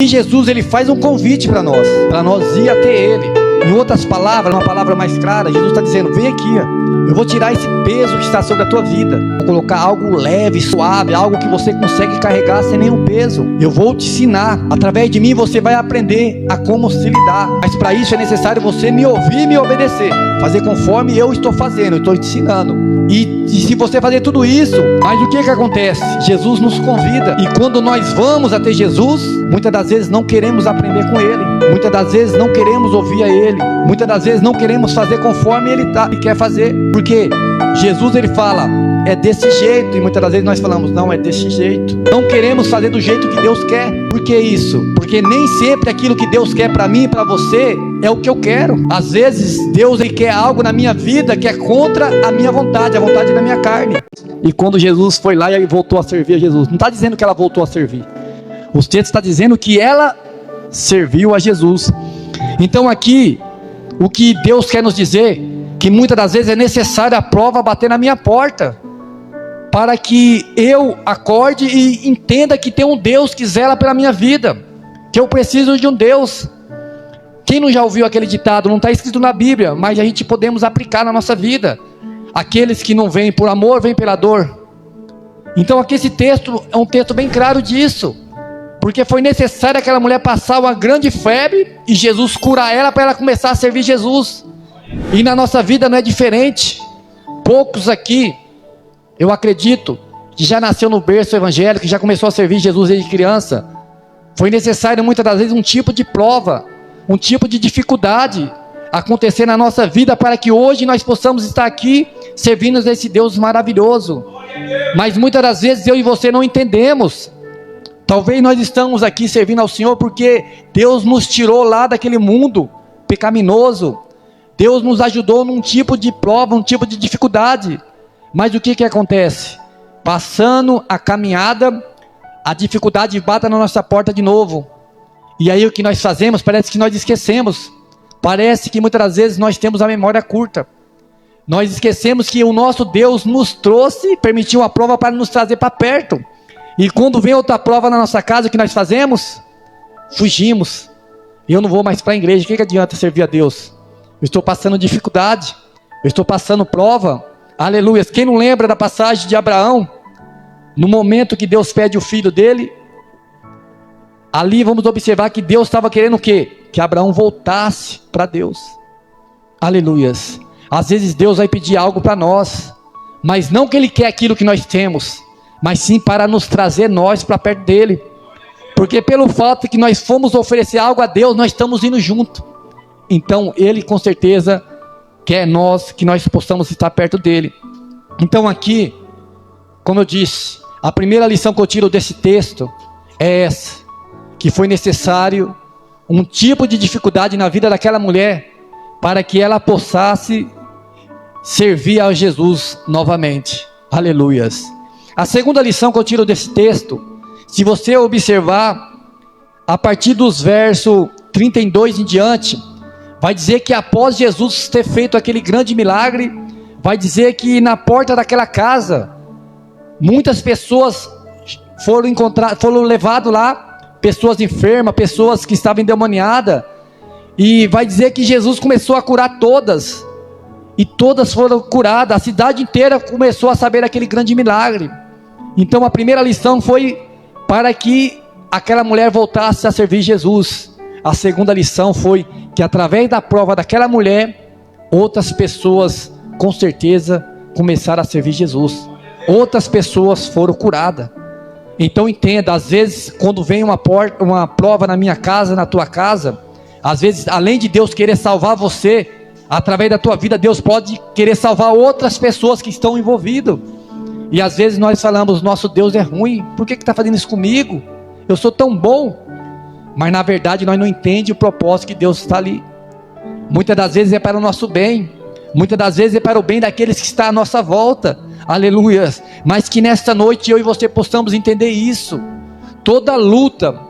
E Jesus, ele faz um convite para nós ir até ele. Em outras palavras, uma palavra mais clara, Jesus está dizendo: vem aqui, eu vou tirar esse peso que está sobre a tua vida, vou colocar algo leve, suave, algo que você consegue carregar sem nenhum peso. Eu vou te ensinar, através de mim você vai aprender a como se lidar, mas para isso é necessário você me ouvir e me obedecer, fazer conforme eu estou fazendo, eu estou te ensinando. E se você fazer tudo isso, mas o que acontece? Jesus nos convida, e quando nós vamos até Jesus, muitas das vezes não queremos aprender com Ele, muitas das vezes não queremos ouvir a Ele, muitas das vezes não queremos fazer conforme Ele quer fazer, porque Jesus, Ele fala, é desse jeito, e muitas das vezes nós falamos, não é desse jeito, não queremos fazer do jeito que Deus quer. Por que isso? Porque nem sempre aquilo que Deus quer para mim e para você é o que eu quero. Às vezes Deus, Ele quer algo na minha vida que é contra a minha vontade, a vontade da minha carne. E quando Jesus foi lá e voltou a servir a Jesus, não está dizendo que ela voltou a servir, o texto está dizendo que ela serviu a Jesus. Então aqui, o que Deus quer nos dizer, que muitas das vezes é necessário a prova bater na minha porta, para que eu acorde e entenda que tem um Deus que zela pela minha vida, que eu preciso de um Deus. Quem não já ouviu aquele ditado? Não está escrito na Bíblia, mas a gente podemos aplicar na nossa vida: aqueles que não vêm por amor, vêm pela dor. Então aqui esse texto é um texto bem claro disso, porque foi necessário aquela mulher passar uma grande febre e Jesus curar ela para ela começar a servir Jesus. E na nossa vida não é diferente. Poucos aqui, eu acredito, que já nasceu no berço evangélico, que já começou a servir Jesus desde criança. Foi necessário muitas das vezes um tipo de prova, um tipo de dificuldade acontecer na nossa vida, para que hoje nós possamos estar aqui servindo a esse Deus maravilhoso. Mas muitas das vezes eu e você não entendemos. Talvez nós estamos aqui servindo ao Senhor porque Deus nos tirou lá daquele mundo pecaminoso. Deus nos ajudou num tipo de prova, um tipo de dificuldade. Mas o que acontece? Passando a caminhada, a dificuldade bate na nossa porta de novo. E aí o que nós fazemos? Parece que nós esquecemos. Parece que muitas das vezes nós temos a memória curta. Nós esquecemos que o nosso Deus nos trouxe, permitiu uma prova para nos trazer para perto. E quando vem outra prova na nossa casa, o que nós fazemos? Fugimos. Eu não vou mais para a igreja, o que adianta servir a Deus? Eu estou passando dificuldade, eu estou passando prova. Aleluia. Quem não lembra da passagem de Abraão? No momento que Deus pede o filho dele, ali vamos observar que Deus estava querendo o quê? Que Abraão voltasse para Deus. Aleluias. Às vezes Deus vai pedir algo para nós, mas não que Ele quer aquilo que nós temos, mas sim para nos trazer nós para perto dEle. Porque pelo fato que nós fomos oferecer algo a Deus, nós estamos indo junto. Então Ele com certeza quer que nós possamos estar perto dEle. Então aqui, como eu disse, a primeira lição que eu tiro desse texto é essa: que foi necessário um tipo de dificuldade na vida daquela mulher, para que ela possa servir a Jesus novamente. Aleluias. A segunda lição que eu tiro desse texto, se você observar, a partir dos versos 32 em diante, vai dizer que após Jesus ter feito aquele grande milagre, vai dizer que na porta daquela casa, muitas pessoas foram levadas lá, pessoas enfermas, pessoas que estavam endemoniadas, e vai dizer que Jesus começou a curar todas, e todas foram curadas, a cidade inteira começou a saber aquele grande milagre. Então a primeira lição foi para que aquela mulher voltasse a servir Jesus. A segunda lição foi que através da prova daquela mulher, outras pessoas com certeza começaram a servir Jesus, outras pessoas foram curadas. Então entenda, às vezes quando vem uma prova na minha casa, na tua casa, às vezes além de Deus querer salvar você, através da tua vida, Deus pode querer salvar outras pessoas que estão envolvidas. E às vezes nós falamos, nosso Deus é ruim, por que está fazendo isso comigo? Eu sou tão bom. Mas na verdade nós não entendemos o propósito que Deus está ali. Muitas das vezes é para o nosso bem, muitas das vezes é para o bem daqueles que estão à nossa volta. Aleluia. Mas que nesta noite eu e você possamos entender isso. Toda luta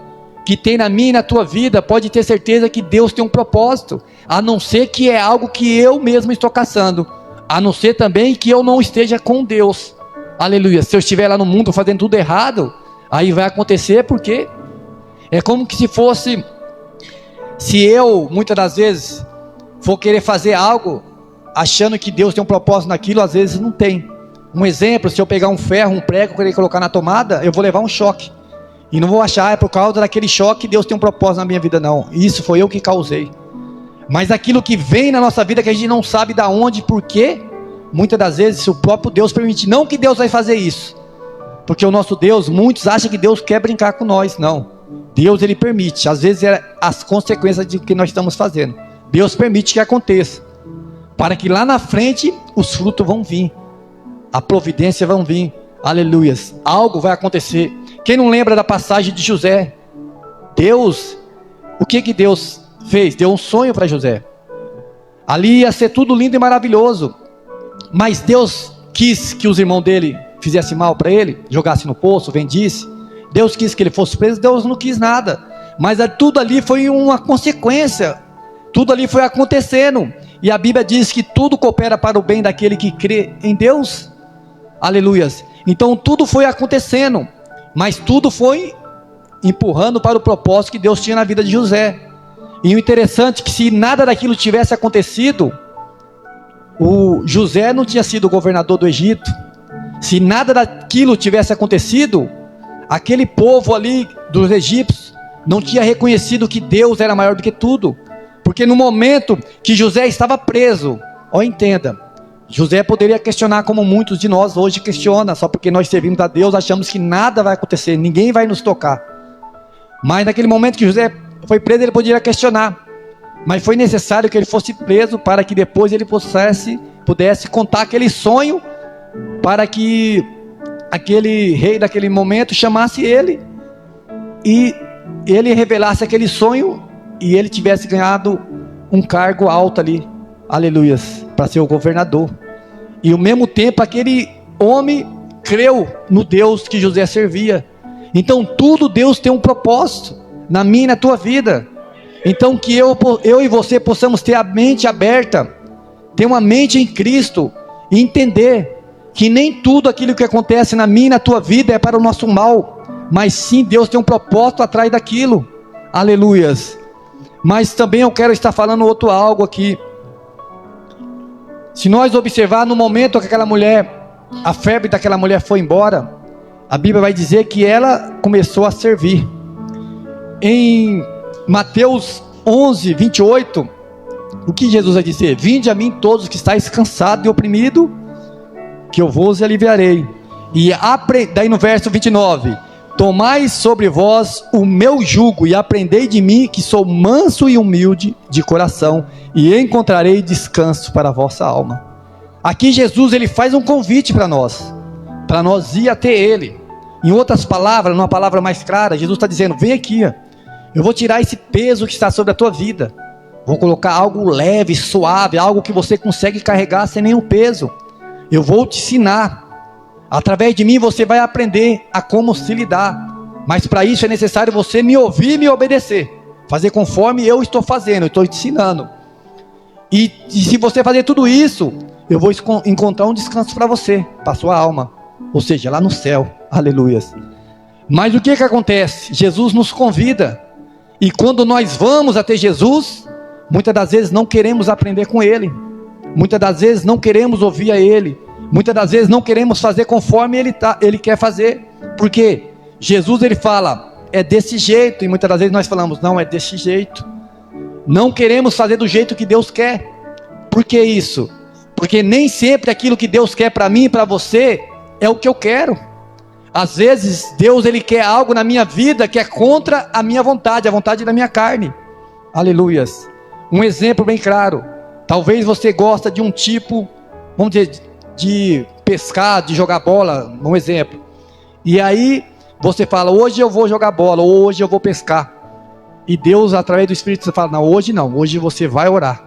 que tem na minha e na tua vida, pode ter certeza que Deus tem um propósito, a não ser que é algo que eu mesmo estou caçando, a não ser também que eu não esteja com Deus. Aleluia. Se eu estiver lá no mundo fazendo tudo errado, aí vai acontecer, porque é como que se eu, muitas das vezes, for querer fazer algo, achando que Deus tem um propósito naquilo, às vezes não tem. Um exemplo, se eu pegar um ferro, um prego, querer colocar na tomada, eu vou levar um choque. E não vou achar, é por causa daquele choque que Deus tem um propósito na minha vida, não. Isso foi eu que causei. Mas aquilo que vem na nossa vida, que a gente não sabe de onde, por quê, muitas das vezes, se o próprio Deus permite, não que Deus vai fazer isso. Porque o nosso Deus, muitos acham que Deus quer brincar com nós, não. Deus, Ele permite, às vezes é as consequências de que nós estamos fazendo. Deus permite que aconteça, para que lá na frente, os frutos vão vir. A providência vão vir, aleluias, algo vai acontecer. Quem não lembra da passagem de José? Deus, o que Deus fez? Deu um sonho para José. Ali ia ser tudo lindo e maravilhoso, mas Deus quis que os irmãos dele fizessem mal para ele, jogassem no poço, vendisse. Deus quis que ele fosse preso, Deus não quis nada, mas tudo ali foi uma consequência, tudo ali foi acontecendo, e a Bíblia diz que tudo coopera para o bem daquele que crê em Deus, aleluias. Então tudo foi acontecendo, mas tudo foi empurrando para o propósito que Deus tinha na vida de José. E o interessante é que se nada daquilo tivesse acontecido, o José não tinha sido governador do Egito. Se nada daquilo tivesse acontecido, aquele povo ali dos egípcios não tinha reconhecido que Deus era maior do que tudo. Porque no momento que José estava preso, entenda, José poderia questionar como muitos de nós hoje questionam, só porque nós servimos a Deus, achamos que nada vai acontecer, ninguém vai nos tocar. Mas naquele momento que José foi preso, ele poderia questionar, mas foi necessário que ele fosse preso para que depois ele pudesse contar aquele sonho, para que aquele rei daquele momento chamasse ele, e ele revelasse aquele sonho, e ele tivesse ganhado um cargo alto ali, aleluias, para ser o governador. E ao mesmo tempo aquele homem creu no Deus que José servia. Então tudo Deus tem um propósito na minha e na tua vida. Então que eu e você possamos ter a mente aberta, ter uma mente em Cristo, e entender que nem tudo aquilo que acontece na minha e na tua vida é para o nosso mal, mas sim Deus tem um propósito atrás daquilo, aleluias. Mas também eu quero estar falando outro algo aqui. Se nós observar no momento que aquela mulher, a febre daquela mulher foi embora, a Bíblia vai dizer que ela começou a servir. Em Mateus 11, 28, o que Jesus vai dizer? Vinde a mim todos que estáis cansados e oprimidos, que eu vos aliviarei. E daí no verso 29, tomai sobre vós o meu jugo e aprendei de mim, que sou manso e humilde de coração, e encontrarei descanso para a vossa alma. Aqui Jesus, ele faz um convite para nós ir até ele. Em outras palavras, numa palavra mais clara, Jesus está dizendo, vem aqui, eu vou tirar esse peso que está sobre a tua vida, vou colocar algo leve, suave, algo que você consegue carregar sem nenhum peso. Eu vou te ensinar. Através de mim você vai aprender a como se lidar, mas para isso é necessário você me ouvir e me obedecer, fazer conforme eu estou fazendo, eu estou te ensinando, e se você fazer tudo isso, eu vou encontrar um descanso para você, para a sua alma, ou seja, lá no céu, aleluias. Mas o que acontece? Jesus nos convida, e quando nós vamos até Jesus, muitas das vezes não queremos aprender com Ele, muitas das vezes não queremos ouvir a Ele, muitas das vezes não queremos fazer conforme Ele quer fazer, porque Jesus, ele fala, é desse jeito, e muitas das vezes nós falamos, não é desse jeito, não queremos fazer do jeito que Deus quer. Por que isso? Porque nem sempre aquilo que Deus quer para mim e para você, é o que eu quero. Às vezes Deus, ele quer algo na minha vida, que é contra a minha vontade, a vontade da minha carne, aleluias. Um exemplo bem claro, talvez você gosta de um tipo, vamos dizer, de pescar, de jogar bola, um exemplo, e aí você fala, hoje eu vou jogar bola, ou hoje eu vou pescar, e Deus através do Espírito Santo fala, não, hoje você vai orar.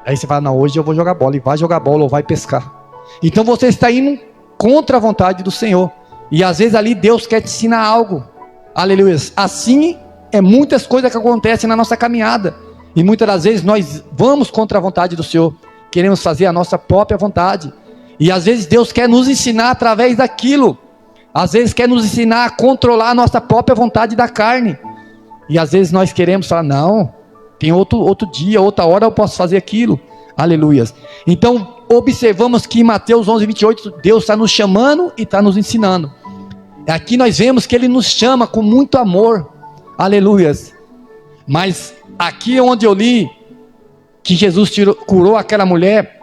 Aí você fala, não, hoje eu vou jogar bola, e vai jogar bola ou vai pescar. Então você está indo contra a vontade do Senhor, e às vezes ali Deus quer te ensinar algo, aleluia. Assim é muitas coisas que acontecem na nossa caminhada, e muitas das vezes nós vamos contra a vontade do Senhor, queremos fazer a nossa própria vontade. E às vezes Deus quer nos ensinar através daquilo. Às vezes quer nos ensinar a controlar a nossa própria vontade da carne. E às vezes nós queremos falar, não, tem outro dia, outra hora eu posso fazer aquilo. Aleluias. Então observamos que em Mateus 11:28, Deus está nos chamando e está nos ensinando. Aqui nós vemos que Ele nos chama com muito amor. Aleluias. Mas aqui onde eu li que Jesus curou aquela mulher,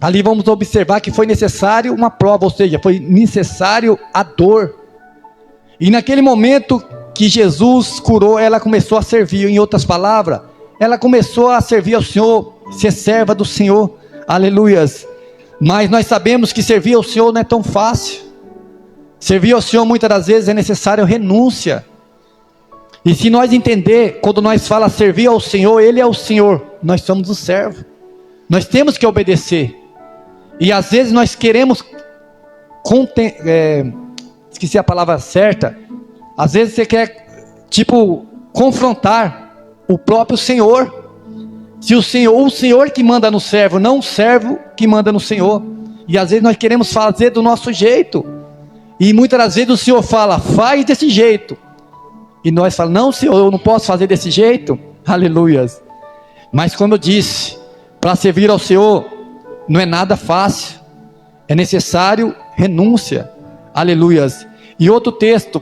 ali vamos observar que foi necessário uma prova, ou seja, foi necessário a dor. E naquele momento que Jesus curou, ela começou a servir. Em outras palavras, ela começou a servir ao Senhor, ser serva do Senhor. Aleluias. Mas nós sabemos que servir ao Senhor não é tão fácil. Servir ao Senhor muitas das vezes é necessário renúncia. E se nós entender, quando nós falamos servir ao Senhor, Ele é o Senhor, nós somos o servo. Nós temos que obedecer. E às vezes nós queremos, esqueci a palavra certa, às vezes você quer, confrontar o próprio Senhor. Se o Senhor que manda no servo, não o servo que manda no Senhor. E às vezes nós queremos fazer do nosso jeito. E muitas das vezes o Senhor fala, faz desse jeito. E nós falamos, não Senhor, eu não posso fazer desse jeito. Aleluias. Mas como eu disse, para servir ao Senhor, não é nada fácil. É necessário renúncia. Aleluias. E outro texto,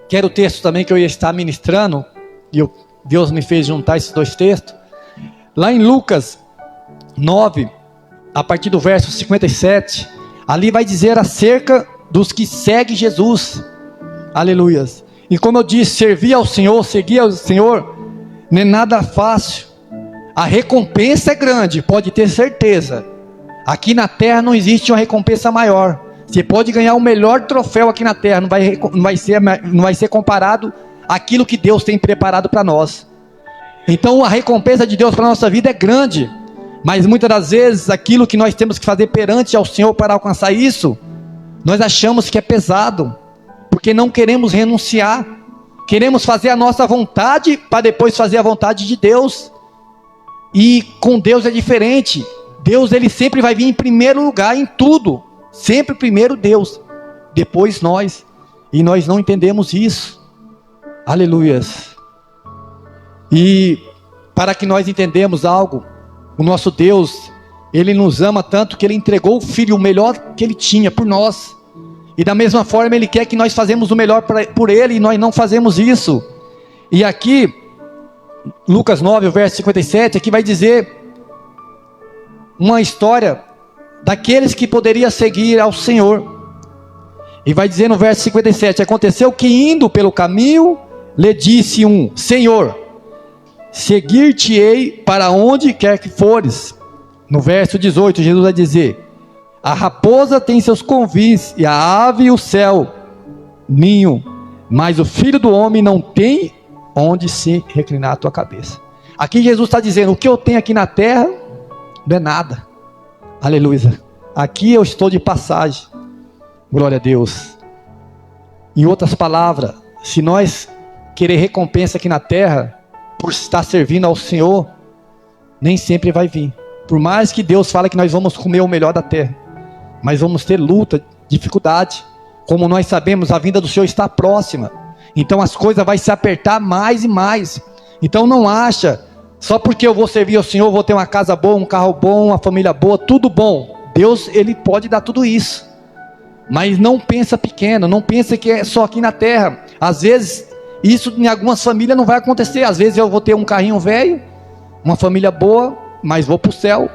que era o texto também que eu ia estar ministrando, e Deus me fez juntar esses dois textos. Lá em Lucas 9, a partir do verso 57, ali vai dizer acerca dos que seguem Jesus. Aleluias. E como eu disse, servir ao Senhor, seguir ao Senhor, não é nada fácil. A recompensa é grande, pode ter certeza. Aqui na terra não existe uma recompensa maior. Você pode ganhar o melhor troféu aqui na terra, não vai ser comparado àquilo que Deus tem preparado para nós. Então a recompensa de Deus para a nossa vida é grande. Mas muitas das vezes aquilo que nós temos que fazer perante ao Senhor para alcançar isso, nós achamos que é pesado, porque não queremos renunciar. Queremos fazer a nossa vontade para depois fazer a vontade de Deus. E com Deus é diferente. Deus, Ele sempre vai vir em primeiro lugar em tudo. Sempre primeiro Deus, depois nós. E nós não entendemos isso. Aleluias. E para que nós entendamos algo, o nosso Deus, Ele nos ama tanto que Ele entregou o Filho, o melhor que Ele tinha por nós. E da mesma forma Ele quer que nós fazemos o melhor por Ele, e nós não fazemos isso. E aqui, Lucas 9, o verso 57, aqui vai dizer uma história daqueles que poderiam seguir ao Senhor. E vai dizer no verso 57, aconteceu que indo pelo caminho, lhe disse um, Senhor, seguir-te-ei para onde quer que fores. No verso 18, Jesus vai dizer, a raposa tem seus covis, e a ave e o céu, ninho, mas o Filho do Homem não tem onde se reclinar a tua cabeça. Aqui Jesus está dizendo, o que eu tenho aqui na terra, não é nada. Aleluia. Aqui eu estou de passagem. Glória a Deus. Em outras palavras, se nós querer recompensa aqui na terra, por estar servindo ao Senhor, nem sempre vai vir. Por mais que Deus fale que nós vamos comer o melhor da terra, mas vamos ter luta, dificuldade. Como nós sabemos, a vinda do Senhor está próxima. Então as coisas vão se apertar mais e mais. Então não acha, só porque eu vou servir ao Senhor, vou ter uma casa boa, um carro bom, uma família boa, tudo bom. Deus, Ele pode dar tudo isso. Mas não pensa pequeno, não pensa que é só aqui na terra. Às vezes, isso em algumas famílias não vai acontecer. Às vezes eu vou ter um carrinho velho, uma família boa, mas vou para o céu.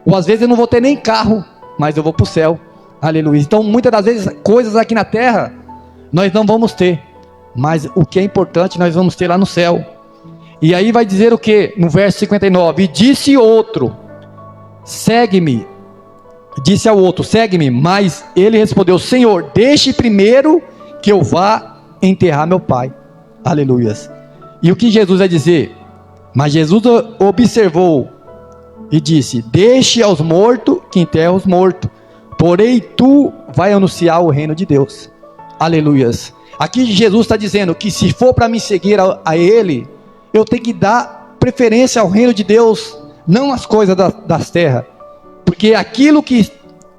Ou às vezes eu não vou ter nem carro, mas eu vou para o céu. Aleluia. Então muitas das vezes, coisas aqui na terra, nós não vamos ter. Mas o que é importante, nós vamos ter lá no céu. E aí vai dizer o que? No verso 59, e disse outro, segue-me. Disse ao outro, segue-me. Mas ele respondeu, Senhor, deixe primeiro que eu vá enterrar meu pai. Aleluias. E o que Jesus vai dizer? Mas Jesus observou e disse, deixe aos mortos que enterram os mortos, porém tu vai anunciar o reino de Deus. Aleluias. Aqui Jesus está dizendo que se for para me seguir a Ele, eu tenho que dar preferência ao reino de Deus, não às coisas das terras. Porque aquilo que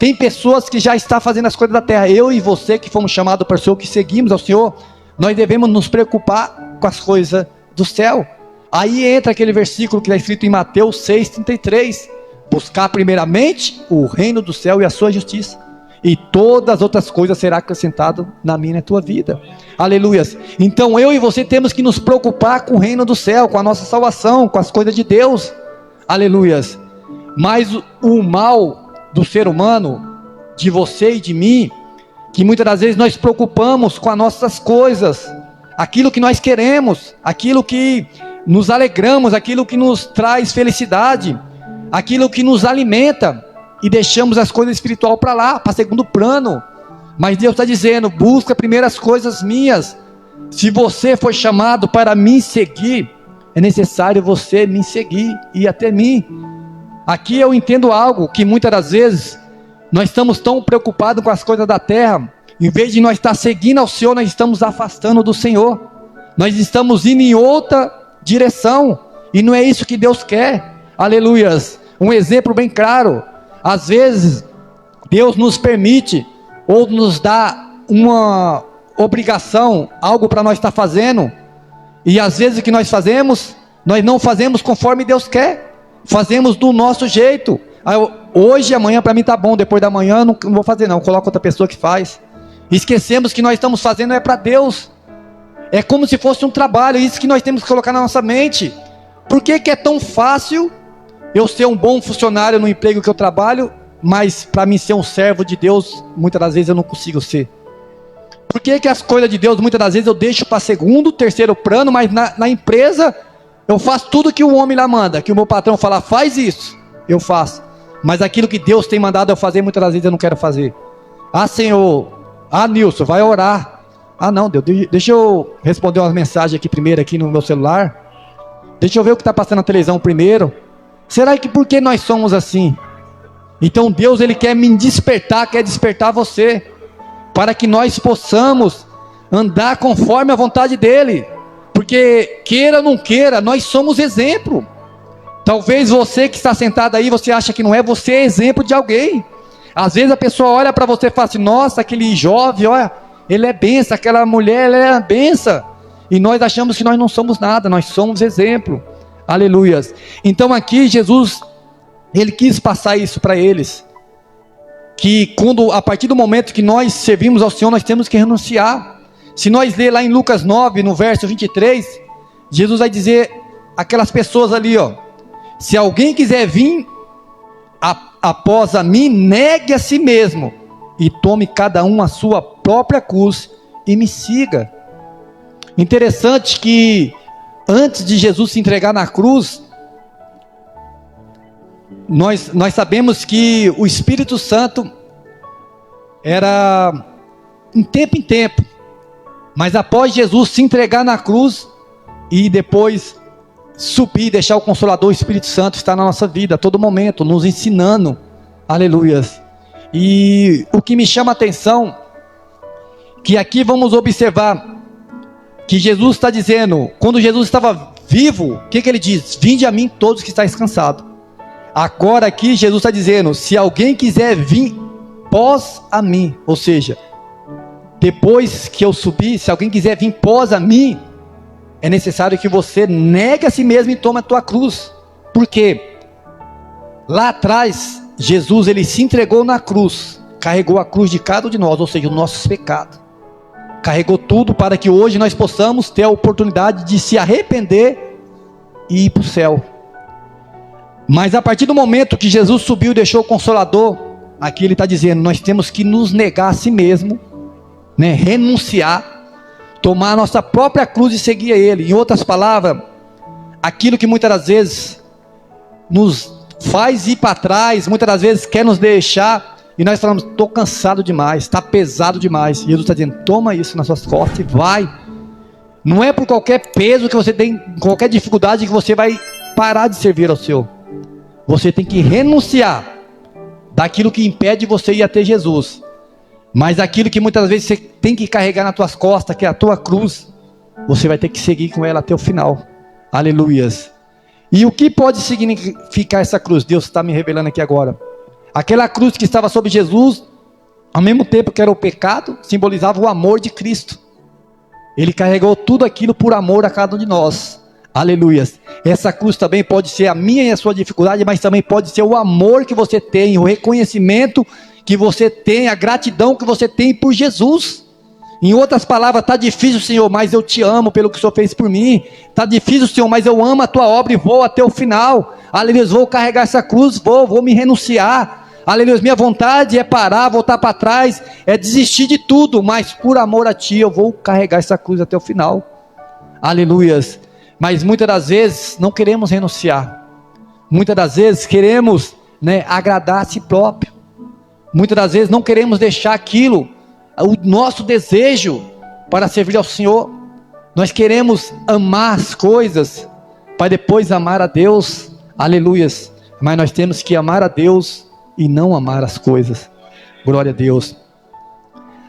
tem pessoas que já estão fazendo as coisas da terra. Eu e você que fomos chamados para o Senhor, que seguimos ao Senhor, nós devemos nos preocupar com as coisas do céu. Aí entra aquele versículo que está escrito em Mateus 6,33. Buscar primeiramente o reino do céu e a sua justiça, e todas as outras coisas serão acrescentadas na minha e na tua vida. Aleluias. Então eu e você temos que nos preocupar com o reino do céu, com a nossa salvação, com as coisas de Deus. Aleluias. Mas o mal do ser humano, de você e de mim, que muitas das vezes nós preocupamos com as nossas coisas, aquilo que nós queremos, aquilo que nos alegramos, aquilo que nos traz felicidade, aquilo que nos alimenta, e deixamos as coisas espirituais para lá, para segundo plano. Mas Deus está dizendo: busca primeiro as coisas minhas. Se você foi chamado para me seguir, é necessário você me seguir e ir até mim. Aqui eu entendo algo, que muitas das vezes nós estamos tão preocupados com as coisas da terra, em vez de nós estar seguindo ao Senhor, nós estamos afastando do Senhor, nós estamos indo em outra direção, e não é isso que Deus quer. Aleluias. Um exemplo bem claro: às vezes Deus nos permite ou nos dá uma obrigação, algo para nós estar fazendo, e às vezes o que nós fazemos, nós não fazemos conforme Deus quer, fazemos do nosso jeito. Hoje, amanhã para mim tá bom, depois da manhã eu não vou fazer não, coloco outra pessoa que faz. Esquecemos que nós estamos fazendo é para Deus, é como se fosse um trabalho. Isso que nós temos que colocar na nossa mente. Por que que é tão fácil eu ser um bom funcionário no emprego que eu trabalho, mas para mim ser um servo de Deus, muitas das vezes eu não consigo ser? Por que que as coisas de Deus, muitas das vezes eu deixo para segundo, terceiro plano, mas na empresa eu faço tudo que o homem lá manda, que o meu patrão fala, faz isso, eu faço. Mas aquilo que Deus tem mandado eu fazer, muitas das vezes eu não quero fazer. Ah, Senhor, Nilson, vai orar. Ah não, Deus, deixa eu responder umas mensagens aqui primeiro, aqui no meu celular. Deixa eu ver o que está passando na televisão primeiro. Será que por que nós somos assim? Então Deus, Ele quer me despertar, quer despertar você, para que nós possamos andar conforme a vontade dEle. Porque queira ou não queira, nós somos exemplo. Talvez você que está sentado aí, você acha que não é, você é exemplo de alguém. Às vezes a pessoa olha para você e fala assim, nossa, aquele jovem, olha, ele é benção, aquela mulher, ela é benção. E nós achamos que nós não somos nada, nós somos exemplo. Aleluias. Então aqui Jesus, Ele quis passar isso para eles, que a partir do momento que nós servimos ao Senhor, nós temos que renunciar. Se nós ler lá em Lucas 9, no verso 23, Jesus vai dizer aquelas pessoas ali, ó, se alguém quiser vir após a mim, negue a si mesmo, e tome cada um a sua própria cruz, e me siga. Interessante que antes de Jesus se entregar na cruz, nós sabemos que o Espírito Santo era em tempo, mas após Jesus se entregar na cruz e depois subir, deixar o Consolador, o Espírito Santo estar na nossa vida a todo momento, nos ensinando, aleluias. E o que me chama a atenção, que aqui vamos observar, que Jesus está dizendo, quando Jesus estava vivo, o que ele diz? Vinde a mim todos que estáis cansados. Agora aqui Jesus está dizendo, se alguém quiser vir pós a mim, ou seja, depois que eu subir, se alguém quiser vir pós a mim, é necessário que você negue a si mesmo e tome a tua cruz. Por quê? Lá atrás, Jesus, Ele se entregou na cruz, carregou a cruz de cada um de nós, ou seja, os nossos pecados. Carregou tudo para que hoje nós possamos ter a oportunidade de se arrepender e ir para o céu. Mas a partir do momento que Jesus subiu e deixou o Consolador, aqui Ele está dizendo, nós temos que nos negar a si mesmo, né? Renunciar, tomar a nossa própria cruz e seguir a Ele. Em outras palavras, aquilo que muitas das vezes nos faz ir para trás, muitas das vezes quer nos deixar, e nós falamos, estou cansado demais, está pesado demais. E Jesus está dizendo, toma isso nas suas costas e vai. Não é por qualquer peso que você tem, qualquer dificuldade que você vai parar de servir ao Senhor. Você tem que renunciar daquilo que impede você ir até Jesus. Mas aquilo que muitas vezes você tem que carregar nas tuas costas, que é a tua cruz, você vai ter que seguir com ela até o final. Aleluias. E o que pode significar essa cruz? Deus está me revelando aqui agora. Aquela cruz que estava sobre Jesus, ao mesmo tempo que era o pecado, simbolizava o amor de Cristo. Ele carregou tudo aquilo por amor a cada um de nós. Aleluias. Essa cruz também pode ser a minha e a sua dificuldade, mas também pode ser o amor que você tem, o reconhecimento que você tem, a gratidão que você tem por Jesus. Em outras palavras, está difícil, Senhor, mas eu te amo pelo que o Senhor fez por mim. Está difícil, Senhor, mas eu amo a tua obra e vou até o final. Aleluia, vou carregar essa cruz, vou me renunciar. Aleluia, minha vontade é parar, voltar para trás, é desistir de tudo, mas por amor a ti eu vou carregar essa cruz até o final. Aleluias. Mas muitas das vezes não queremos renunciar. Muitas das vezes queremos, agradar a si próprio. Muitas das vezes não queremos deixar aquilo, o nosso desejo para servir ao Senhor. Nós queremos amar as coisas para depois amar a Deus. Aleluias. Mas nós temos que amar a Deus e não amar as coisas. Glória a Deus.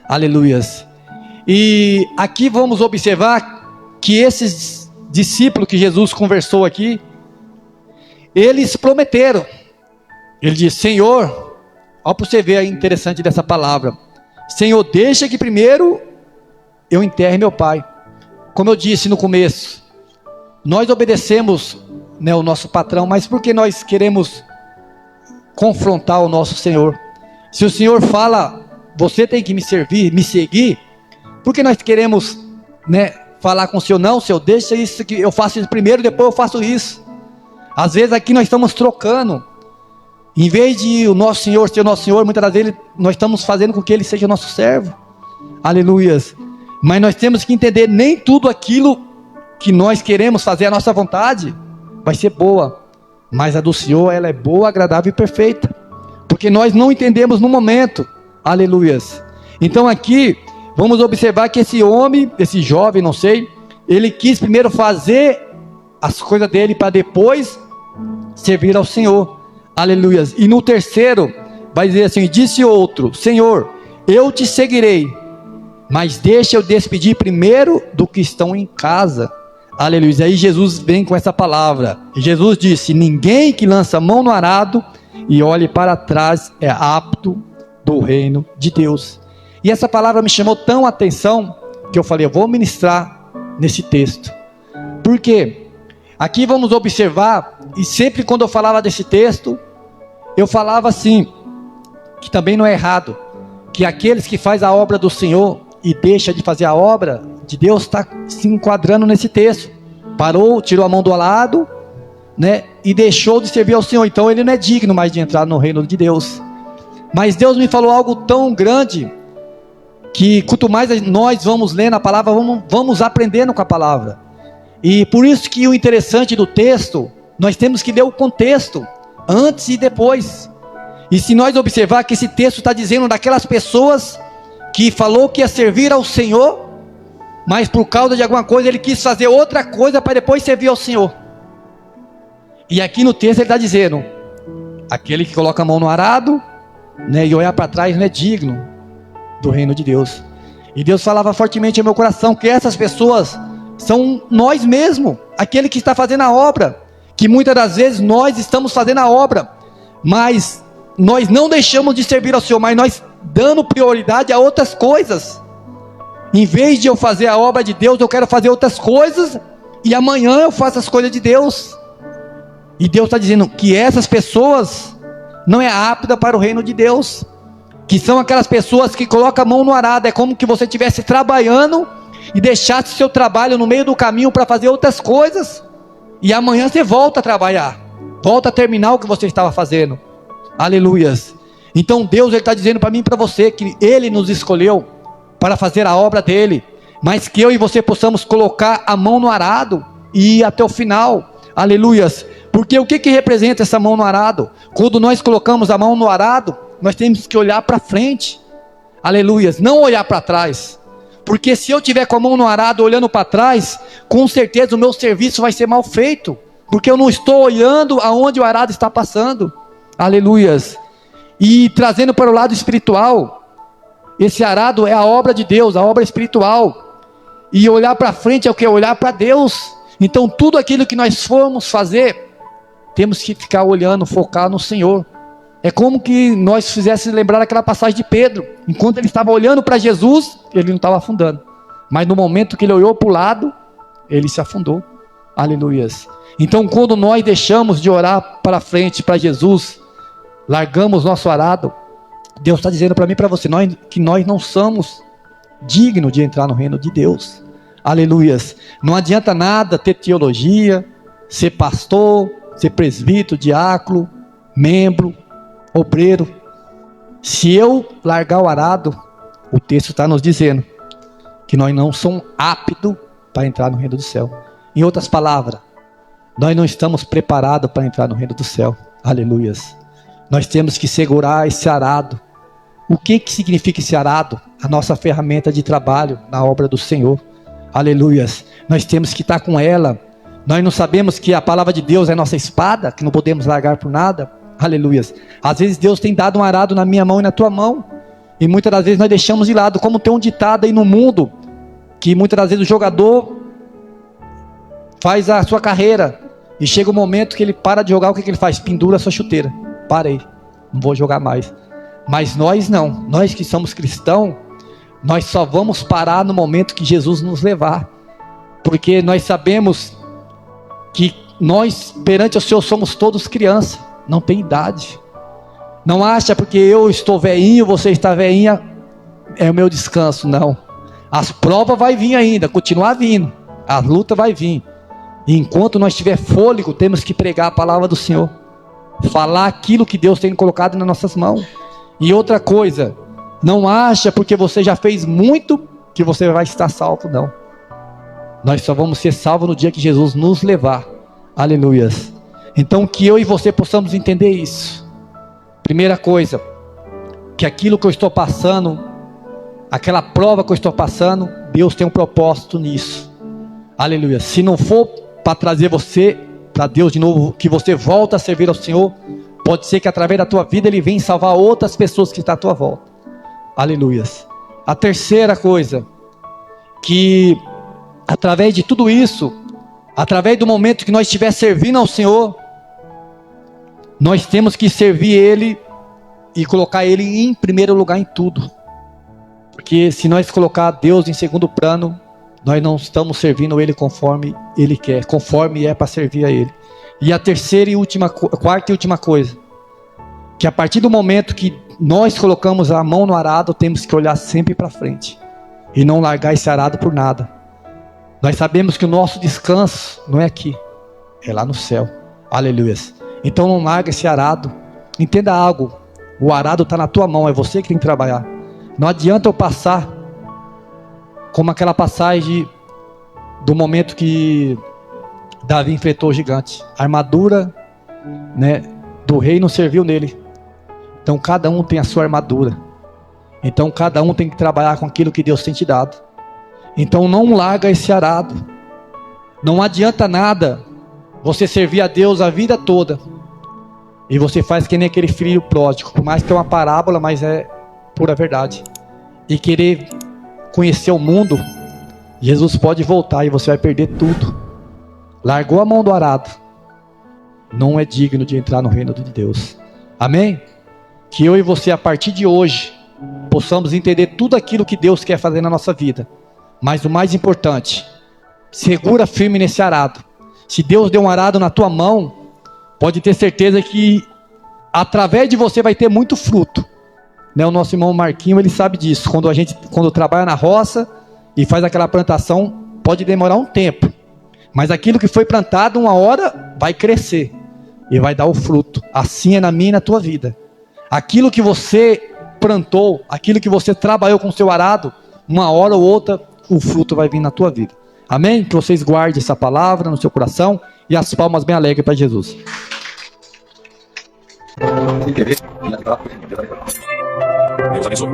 Aleluias. E aqui vamos observar que esses discípulos que Jesus conversou aqui, eles prometeram. Ele disse: Senhor, olha para você ver aí interessante dessa palavra, Senhor, deixa que primeiro eu enterre meu pai. Como eu disse no começo, nós obedecemos, o nosso patrão, mas porque nós queremos confrontar o nosso Senhor? Se o Senhor fala, você tem que me servir, me seguir, porque nós queremos, falar com o Senhor? Não, Senhor, deixa isso, que eu faço isso primeiro, depois eu faço isso. Às vezes aqui nós estamos trocando. Em vez de o nosso Senhor ser o nosso Senhor, muitas das vezes nós estamos fazendo com que Ele seja nosso servo. Aleluias. Mas nós temos que entender, nem tudo aquilo que nós queremos fazer, a nossa vontade, vai ser boa. Mas a do Senhor, ela é boa, agradável e perfeita. Porque nós não entendemos no momento. Aleluias. Então aqui, vamos observar que esse homem, esse jovem, não sei, ele quis primeiro fazer as coisas dele para depois servir ao Senhor. Aleluias. E no terceiro, vai dizer assim: disse outro: Senhor, eu te seguirei, mas deixa eu despedir primeiro do que estão em casa. Aleluia. Aí Jesus vem com essa palavra. Jesus disse: ninguém que lança a mão no arado e olhe para trás é apto do reino de Deus. E essa palavra me chamou tão a atenção que eu falei: eu vou ministrar nesse texto. Por quê? Aqui vamos observar, e sempre quando eu falava desse texto, eu falava assim, que também não é errado, que aqueles que fazem a obra do Senhor e deixa de fazer a obra de Deus, está se enquadrando nesse texto. Parou, tirou a mão do lado, e deixou de servir ao Senhor. Então ele não é digno mais de entrar no reino de Deus. Mas Deus me falou algo tão grande, que quanto mais nós vamos lendo a palavra, vamos aprendendo com a palavra. E por isso que o interessante do texto, nós temos que ler o contexto, antes e depois. E se nós observar que esse texto está dizendo daquelas pessoas que falou que ia servir ao Senhor, mas por causa de alguma coisa ele quis fazer outra coisa para depois servir ao Senhor. E aqui no texto ele está dizendo: aquele que coloca a mão no arado, e olhar para trás não é digno do reino de Deus. E Deus falava fortemente ao meu coração que essas pessoas são nós mesmos, aquele que está fazendo a obra, que muitas das vezes nós estamos fazendo a obra, mas nós não deixamos de servir ao Senhor, mas nós dando prioridade a outras coisas. Em vez de eu fazer a obra de Deus, eu quero fazer outras coisas, e amanhã eu faço as coisas de Deus. E Deus está dizendo que essas pessoas não é apta para o reino de Deus, que são aquelas pessoas que colocam a mão no arado. É como que você estivesse trabalhando e deixasse seu trabalho no meio do caminho para fazer outras coisas, e amanhã você volta a trabalhar, volta a terminar o que você estava fazendo. Aleluias. Então Deus está dizendo para mim e para você que Ele nos escolheu para fazer a obra dele, mas que eu e você possamos colocar a mão no arado e ir até o final. Aleluias. Porque o que representa essa mão no arado? Quando nós colocamos a mão no arado, nós temos que olhar para frente. Aleluias. Não olhar para trás. Porque se eu tiver com a mão no arado olhando para trás, com certeza o meu serviço vai ser mal feito, porque eu não estou olhando aonde o arado está passando. Aleluias. E trazendo para o lado espiritual, esse arado é a obra de Deus, a obra espiritual. E olhar para frente é o que? Olhar para Deus. Então tudo aquilo que nós formos fazer, temos que ficar olhando, focar no Senhor. É como que nós fizéssemos lembrar aquela passagem de Pedro. Enquanto ele estava olhando para Jesus, ele não estava afundando. Mas no momento que ele olhou para o lado, ele se afundou. Aleluias. Então quando nós deixamos de orar para frente, para Jesus, largamos nosso arado, Deus está dizendo para mim e para você, que nós não somos dignos de entrar no reino de Deus. Aleluias. Não adianta nada ter teologia, ser pastor, ser presbítero, diácono, membro, obreiro. Se eu largar o arado, o texto está nos dizendo que nós não somos aptos para entrar no reino do céu. Em outras palavras, nós não estamos preparados para entrar no reino do céu. Aleluias. Nós temos que segurar esse arado. O que significa esse arado? A nossa ferramenta de trabalho na obra do Senhor. Aleluias. Nós temos que estar com ela. Nós não sabemos que a palavra de Deus é nossa espada, que não podemos largar por nada. Aleluias. Às vezes Deus tem dado um arado na minha mão e na tua mão, e muitas das vezes nós deixamos de lado. Como tem um ditado aí no mundo, que muitas das vezes o jogador faz a sua carreira, e chega um momento que ele para de jogar, o que ele faz? Pendura a sua chuteira. Parei, não vou jogar mais. Mas nós não, nós que somos cristãos, nós só vamos parar no momento que Jesus nos levar, porque nós sabemos que nós perante o Senhor somos todos crianças, não tem idade. Não acha porque eu estou velhinho, você está velhinha, é o meu descanso. Não, as provas vai vir ainda, continuar vindo, a luta vai vir, e enquanto nós tiver fôlego, temos que pregar a palavra do Senhor, falar aquilo que Deus tem colocado nas nossas mãos. E outra coisa, não acha porque você já fez muito que você vai estar salvo. Não, nós só vamos ser salvos no dia que Jesus nos levar. Aleluias. Então que eu e você possamos entender isso. Primeira coisa, que aquilo que eu estou passando, aquela prova que eu estou passando, Deus tem um propósito nisso. Aleluia. Se não for para trazer você para Deus de novo, que você volta a servir ao Senhor, pode ser que através da tua vida Ele venha salvar outras pessoas que estão à tua volta. Aleluias. A terceira coisa, que através de tudo isso, através do momento que nós estiver servindo ao Senhor, nós temos que servir Ele e colocar Ele em primeiro lugar em tudo. Porque se nós colocar Deus em segundo plano, nós não estamos servindo Ele conforme Ele quer, conforme é para servir a Ele. E a terceira e última, quarta e última coisa, que a partir do momento que nós colocamos a mão no arado, temos que olhar sempre para frente e não largar esse arado por nada. Nós sabemos que o nosso descanso não é aqui, é lá no céu. Aleluia. Então não larga esse arado. Entenda algo, o arado está na tua mão, é você que tem que trabalhar. Não adianta eu passar como aquela passagem do momento que Davi enfrentou o gigante. A armadura, do rei não serviu nele. Então cada um tem a sua armadura. Então cada um tem que trabalhar com aquilo que Deus tem te dado. Então não larga esse arado. Não adianta nada você servir a Deus a vida toda e você faz que nem aquele filho pródigo, por mais que tenha uma parábola, mas é pura verdade, e querer conhecer o mundo, Jesus pode voltar e você vai perder tudo. Largou a mão do arado, não é digno de entrar no reino de Deus. Amém? Que eu e você, a partir de hoje, possamos entender tudo aquilo que Deus quer fazer na nossa vida. Mas o mais importante, segura firme nesse arado. Se Deus deu um arado na tua mão, pode ter certeza que através de você vai ter muito fruto. O nosso irmão Marquinho, ele sabe disso. Quando trabalha na roça e faz aquela plantação, pode demorar um tempo, mas aquilo que foi plantado, uma hora vai crescer e vai dar o fruto. Assim é na minha e na tua vida. Aquilo que você plantou, aquilo que você trabalhou com o seu arado, uma hora ou outra o fruto vai vir na tua vida. Amém? Que vocês guardem essa palavra no seu coração e as palmas bem alegres para Jesus. Deus abençoe.